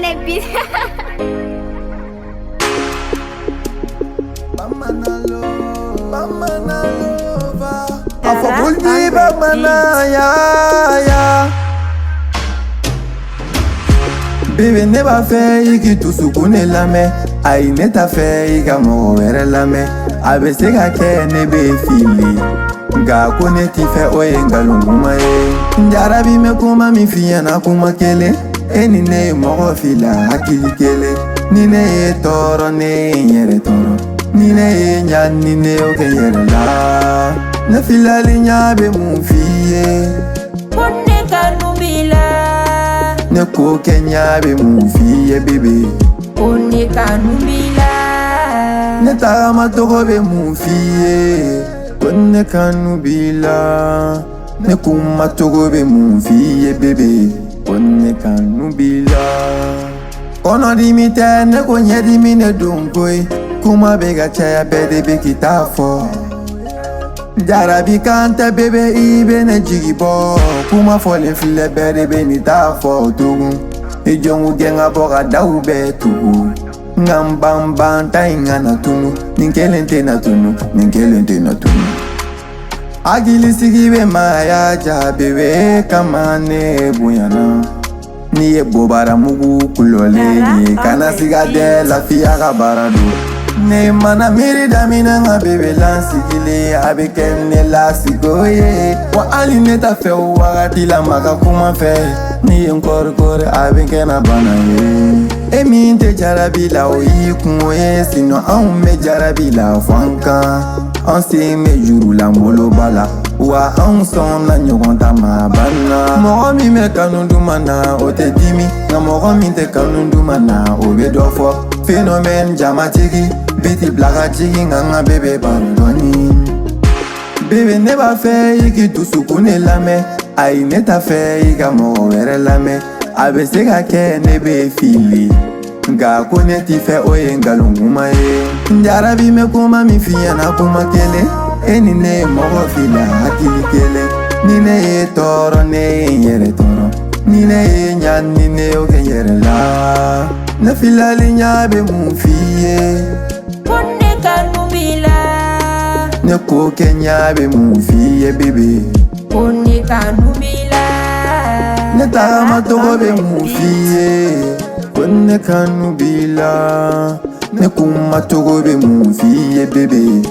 connect beat. Afobulbi Bagmana ya Bébé ne b'a fɛ i k'i dusukun lamɛn ayi ne t'a fɛ i ka mɔgɔ wɛrɛ lamɛn a bɛ se ka kɛ ne bɛ fili nka ko ne t'i fɛ o ye nkalon kuma ye jarabi mɛ kuma min f'i ɲɛna kuma kelen e ni ne ye mɔgɔ fila hakili kelen ni ne ye tɔɔrɔ ne ye n yɛrɛ tɔɔrɔ ni ne ye ɲa ni ne y'o kɛ n yɛrɛ la ne filali ɲa bɛ mun f'i ye ko ne kanu b'i la ne ko kɛ ɲa bɛ mun f'i ye bébé ko ne kanu b'i la ne tagama togo bɛ mun f'i ye ko ne kanu b'i la ne kuma togo bɛ mun f'i ye bébé ko ne kanu b'i la kɔnɔdimi tɛ ne ko ɲɛdimi ne don koyi kuma bɛ ka caya bɛɛ de bɛ k'i ta fɔ jarabi kan tɛ bébé i bɛ ne jigi bɔ kuma fɔlen filɛ bɛɛ de bɛ nin ta fɔ tugun i jɔnko gɛn ka bɔ ka daw bɛɛ tugu nka n ban ta in ka na tunu nin kelen tɛ na tunu nin kelen tɛ na tunu hakilisigi bɛ maaya ja bébé kama ne bonyana n'i ye bobara mugu kulɔlen ye kana siga dɛ lafiya ka baara don ne mana miiri daminɛ nka bébé lansigilen a bɛ kɛ ne lasigo ye wa hali ne t'a fɛ o wagati la maka kuma fɛ n'i ye n kɔrikɔri a bɛ kɛ na bana ye e min tɛ jarabi la o y'i kungo ye sinɔn anw bɛ jarabi la fɔ an kan an sen bɛ juru lanboloba la wa anw sɔnna ɲɔgɔn ta ma banna mɔgɔ min bɛ kanu duma na o tɛ dimi nka mɔgɔ min tɛ kanu duma na o bɛ dɔ fɔ phénomène jamatigi biti bila ka jigin nka n ka bébé baro dɔɔni bébé ne b'a fɛ i k'i dusukun de lamɛn ayi ne t'a fɛ i ka mɔgɔ wɛrɛ lamɛn a bɛ se ka kɛ ne bɛ fili nka ko ne t'i fɛ o ye nkalon kuma ye jarabi mɛ kuma min f'i ɲɛna kuma kelen e ni ne ye mɔgɔ fila hakili kelen ni ne ye tɔɔrɔ ne ye n yɛrɛ tɔɔrɔ ni ne ye ɲa ni ne y'o kɛ n yɛrɛ la ne filali ɲa bɛ mun f'i ye ko ne kanu b'i la ne ko kɛ ɲa bɛ mun f'i ye bébé ko ne kanu b'i la ne tagama togo bɛ mun f'i ye ko ne kanu b'i la ne kuma togo bɛ mun f'i ye bébé